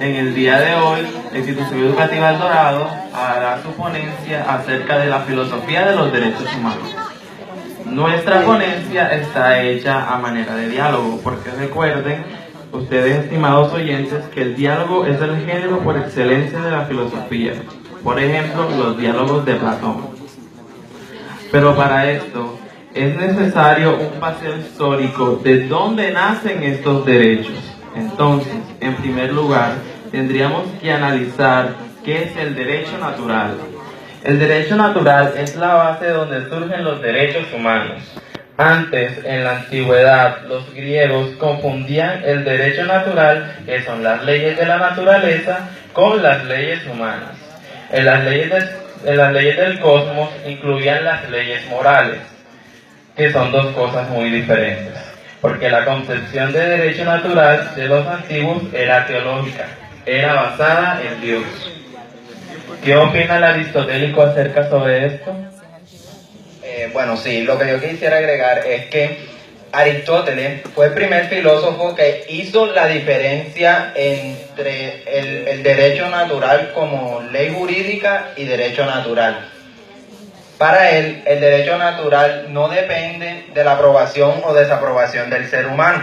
En el día de hoy, la institución educativa El Dorado hará su ponencia acerca de la filosofía de los derechos humanos. Nuestra ponencia está hecha a manera de diálogo, porque recuerden, ustedes estimados oyentes, que el diálogo es el género por excelencia de la filosofía. Por ejemplo, los diálogos de Platón. Pero para esto es necesario un paseo histórico de dónde nacen estos derechos. Entonces, en primer lugar, tendríamos que analizar qué es el derecho natural. El derecho natural es la base donde surgen los derechos humanos. Antes, en la antigüedad, los griegos confundían el derecho natural, que son las leyes de la naturaleza, con las leyes humanas. En las leyes del cosmos incluían las leyes morales, que son dos cosas muy diferentes, porque la concepción de derecho natural de los antiguos era teológica, era basada en Dios. ¿Qué opina el aristotélico acerca sobre esto? Bueno, sí, lo que yo quisiera agregar es que Aristóteles fue el primer filósofo que hizo la diferencia entre el derecho natural como ley jurídica y derecho natural. Para él, el derecho natural no depende de la aprobación o desaprobación del ser humano.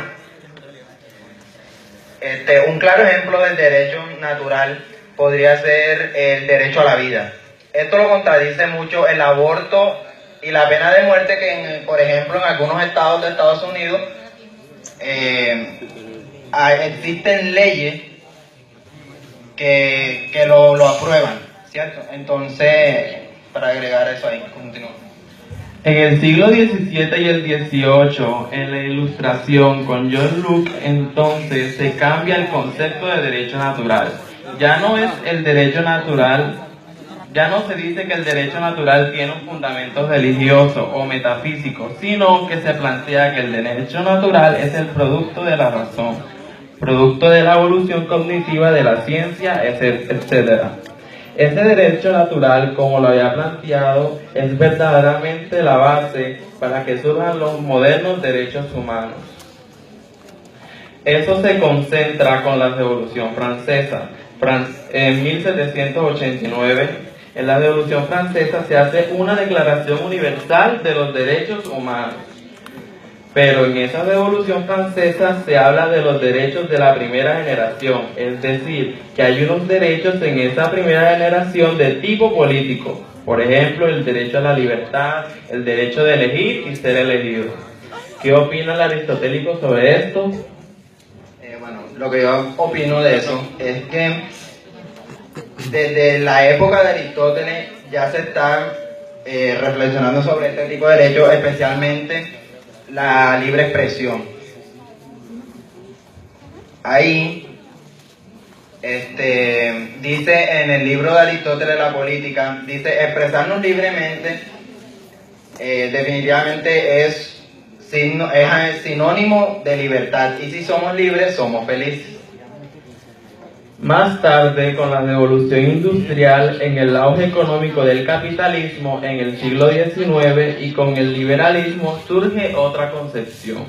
Un claro ejemplo del derecho natural podría ser el derecho a la vida. Esto lo contradice mucho el aborto y la pena de muerte que, por ejemplo, en algunos estados de Estados Unidos existen leyes que lo aprueban, ¿cierto? Entonces, para agregar eso ahí, continúo. En el siglo XVII y el XVIII, en la Ilustración con John Locke, entonces se cambia el concepto de derecho natural. Ya no es el derecho natural, ya no se dice que el derecho natural tiene un fundamento religioso o metafísico, sino que se plantea que el derecho natural es el producto de la razón, producto de la evolución cognitiva de la ciencia, etc. Ese derecho natural, como lo había planteado, es verdaderamente la base para que surjan los modernos derechos humanos. Eso se concentra con la Revolución Francesa. En 1789, en la Revolución Francesa se hace una Declaración Universal de los Derechos Humanos. Pero en esa Revolución Francesa se habla de los derechos de la primera generación, es decir, que hay unos derechos en esa primera generación de tipo político. Por ejemplo, el derecho a la libertad, el derecho de elegir y ser elegido. ¿Qué opina el aristotélico sobre esto? Bueno, lo que yo opino de eso es que desde la época de Aristóteles ya se está reflexionando sobre este tipo de derechos, especialmente la libre expresión. Ahí dice en el libro de Aristóteles La Política, dice: expresarnos libremente definitivamente es sinónimo de libertad, y si somos libres somos felices. Más tarde, con la revolución industrial, en el auge económico del capitalismo en el siglo XIX y con el liberalismo, surge otra concepción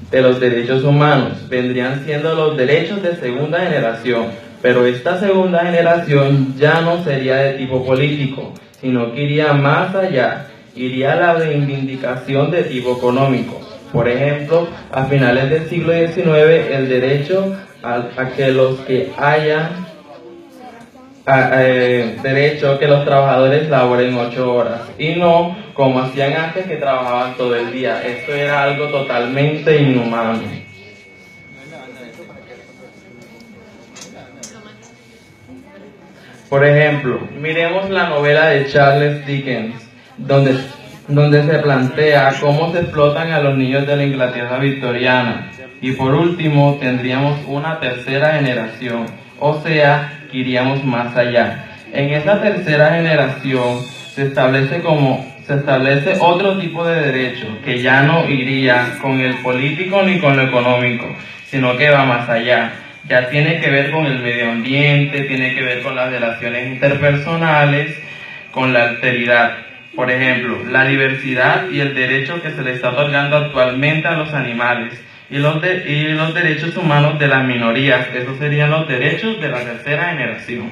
de los derechos humanos. Vendrían siendo los derechos de segunda generación, pero esta segunda generación ya no sería de tipo político, sino que iría más allá, iría a la reivindicación de tipo económico. Por ejemplo, a finales del siglo XIX, el derecho a que los que hayan derecho que los trabajadores laboren 8 horas y no como hacían antes, que trabajaban todo el día. Esto era algo totalmente inhumano. Por ejemplo, miremos la novela de Charles Dickens, donde se plantea cómo se explotan a los niños de la Inglaterra victoriana. Y por último, tendríamos una tercera generación, o sea, que iríamos más allá. En esta tercera generación se establece otro tipo de derecho, que ya no iría con el político ni con lo económico, sino que va más allá. Ya tiene que ver con el medio ambiente, tiene que ver con las relaciones interpersonales, con la alteridad. Por ejemplo, la diversidad y el derecho que se le está otorgando actualmente a los animales, y los derechos humanos de las minorías. Esos serían los derechos de la tercera generación.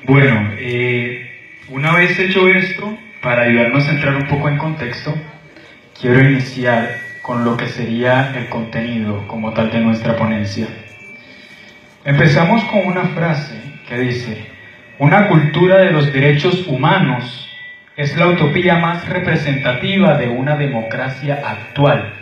Bueno, una vez hecho esto, para ayudarnos a entrar un poco en contexto, quiero iniciar con lo que sería el contenido como tal de nuestra ponencia. Empezamos con una frase que dice: una cultura de los derechos humanos es la utopía más representativa de una democracia actual,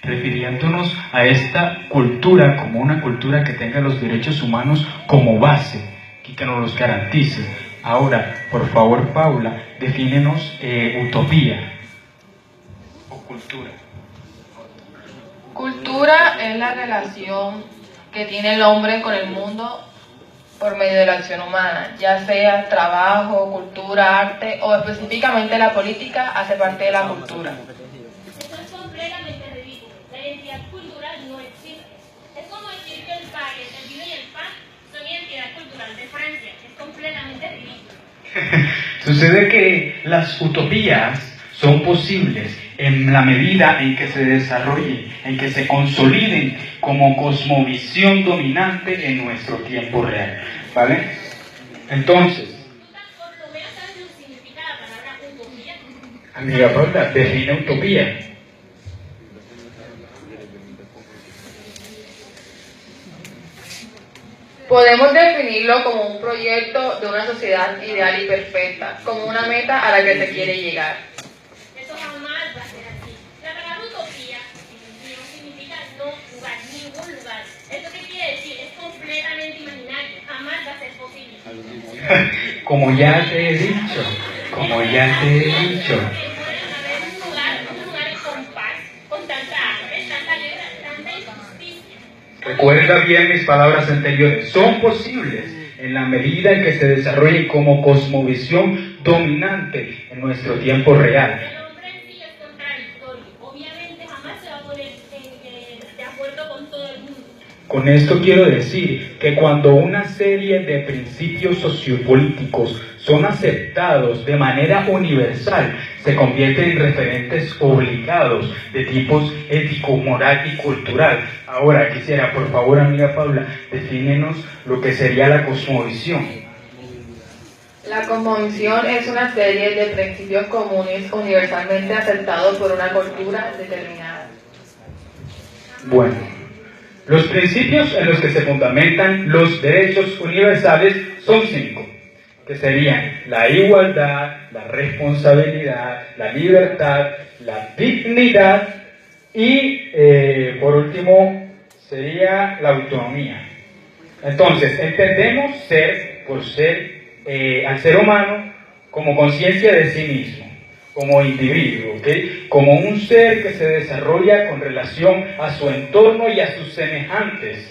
refiriéndonos a esta cultura como una cultura que tenga los derechos humanos como base y que nos los garantice. Ahora, por favor, Paula, defínenos utopía o cultura. Cultura es la relación que tiene el hombre con el mundo por medio de la acción humana, ya sea trabajo, cultura, arte o específicamente la política hace parte de la cultura. Eso es completamente ridículo. La identidad cultural no existe. Es como decir que el vino y el pan son identidad cultural de Francia. Es completamente ridículo. Sucede que las utopías son posibles en la medida en que se desarrollen, en que se consoliden como cosmovisión dominante en nuestro tiempo real, ¿vale? Entonces, Por lo menos sabes lo que significa la palabra utopía. amiga Paula, define utopía. Podemos definirlo como un proyecto de una sociedad ideal y perfecta, como una meta a la que se quiere llegar. Eso jamás va a ser así. La palabra utopía no significa no lugar, ningún lugar. ¿Eso qué quiere decir? Es completamente imaginario. Jamás va a ser posible. Como ya te he dicho, como ya te he dicho. Pueden haber un lugar con paz, con tanta hambre, tanta guerra, tanta injusticia. Recuerda bien mis palabras anteriores, son posibles en la medida en que se desarrollen como cosmovisión dominante en nuestro tiempo real. El hombre en sí es contradictorio. Obviamente jamás se va a poner de acuerdo con todo el mundo. Con esto quiero decir que cuando una serie de principios sociopolíticos son aceptados de manera universal, se convierten en referentes obligados de tipos ético, moral y cultural. Ahora quisiera, por favor, amiga Paula, defínenos lo que sería la cosmovisión. La cosmovisión es una serie de principios comunes universalmente aceptados por una cultura determinada. Bueno, los principios en los que se fundamentan los derechos universales son 5, que serían la igualdad, la responsabilidad, la libertad, la dignidad y, por último, sería la autonomía. Entonces, entendemos al ser humano como conciencia de sí mismo, como individuo, ¿okay? Como un ser que se desarrolla con relación a su entorno y a sus semejantes.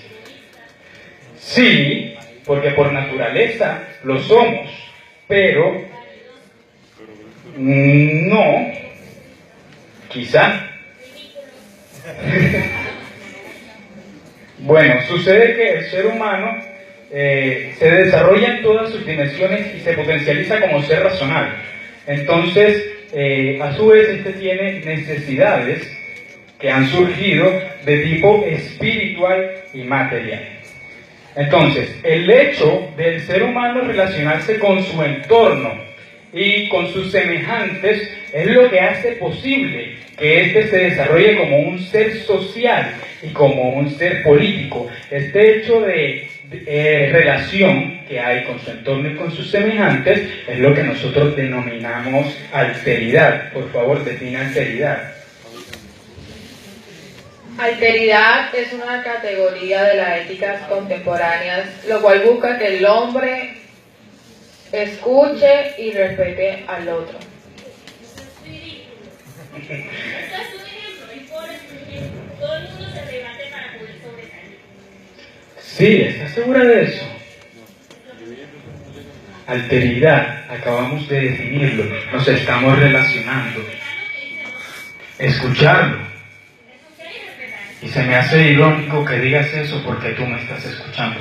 Sí, porque por naturaleza lo somos, pero no, quizá. Bueno, sucede que el ser humano se desarrolla en todas sus dimensiones y se potencializa como ser racional. Entonces, a su vez, este tiene necesidades que han surgido de tipo espiritual y material. Entonces, el hecho del ser humano relacionarse con su entorno y con sus semejantes es lo que hace posible que éste se desarrolle como un ser social y como un ser político. Este hecho de relación que hay con su entorno y con sus semejantes es lo que nosotros denominamos alteridad. Por favor, define alteridad. Alteridad es una categoría de las éticas contemporáneas, lo cual busca que el hombre escuche y respete al otro. Esto es un ejemplo, el pobre es un ejemplo. Todo el mundo se debate para poder sobresalir. Sí, ¿estás segura de eso? Alteridad, acabamos de definirlo, nos estamos relacionando. Escucharlo. Y se me hace irónico que digas eso porque tú me estás escuchando.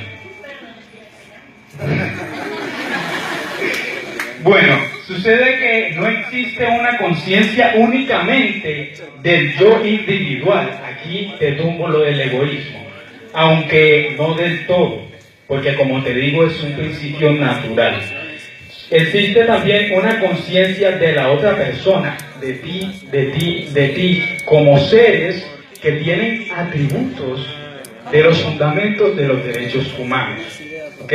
Bueno, sucede que no existe una conciencia únicamente del yo individual. aquí te tumbo lo del egoísmo, aunque no del todo, porque como te digo es un principio natural. Existe también una conciencia de la otra persona, de ti, como seres que tienen atributos de los fundamentos de los derechos humanos. ¿Ok?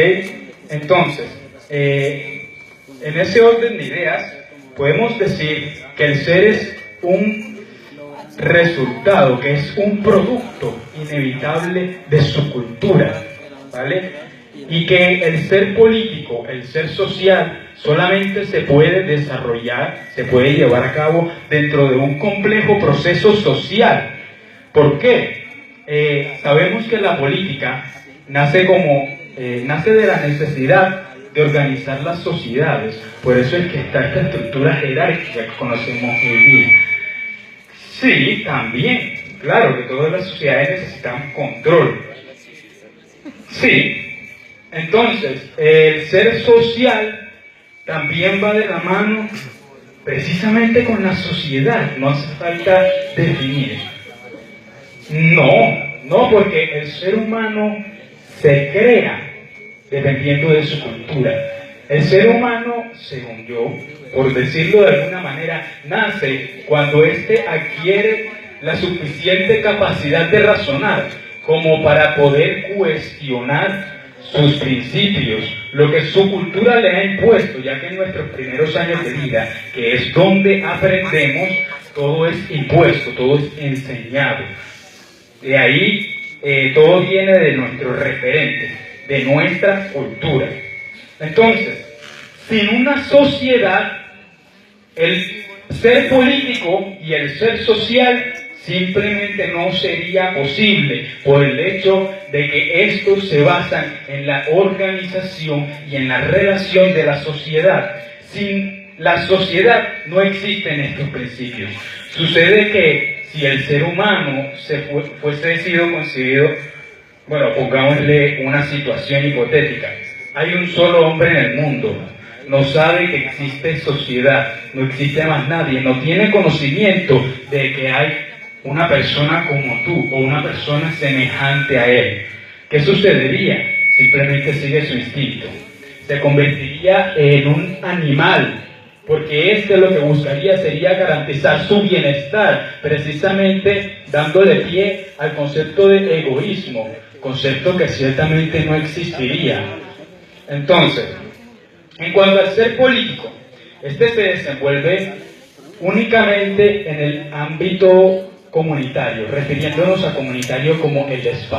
Entonces, en ese orden de ideas, podemos decir que el ser es un resultado, que es un producto inevitable de su cultura, ¿vale? Y que el ser político, el ser social, solamente se puede desarrollar, se puede llevar a cabo dentro de un complejo proceso social. ¿Por qué? Sabemos que la política nace de la necesidad de organizar las sociedades. Por eso es que está esta estructura jerárquica que conocemos hoy día. Sí, también, claro que todas las sociedades necesitan control. Sí, entonces el ser social también va de la mano precisamente con la sociedad, no hace falta definir. No, porque el ser humano se crea dependiendo de su cultura. El ser humano, según yo, por decirlo de alguna manera, nace cuando éste adquiere la suficiente capacidad de razonar como para poder cuestionar sus principios, lo que su cultura le ha impuesto, ya que en nuestros primeros años de vida, que es donde aprendemos, todo es impuesto, todo es enseñado. De ahí todo viene de nuestro referente, de nuestra cultura. Entonces, sin una sociedad, el ser político y el ser social simplemente no sería posible por el hecho de que estos se basan en la organización y en la relación de la sociedad. Sin la sociedad no existen estos principios. Sucede que si el ser humano fuese sido concebido, bueno, pongámosle una situación hipotética. Hay un solo hombre en el mundo, no sabe que existe sociedad, no existe más nadie, no tiene conocimiento de que hay una persona como tú o una persona semejante a él. ¿Qué sucedería? Simplemente sigue su instinto. Se convertiría en un animal, porque lo que buscaría sería garantizar su bienestar, precisamente dándole pie al concepto de egoísmo, concepto que ciertamente no existiría. Entonces, en cuanto al ser político, este se desenvuelve únicamente en el ámbito comunitario, refiriéndonos a comunitario como el espacio.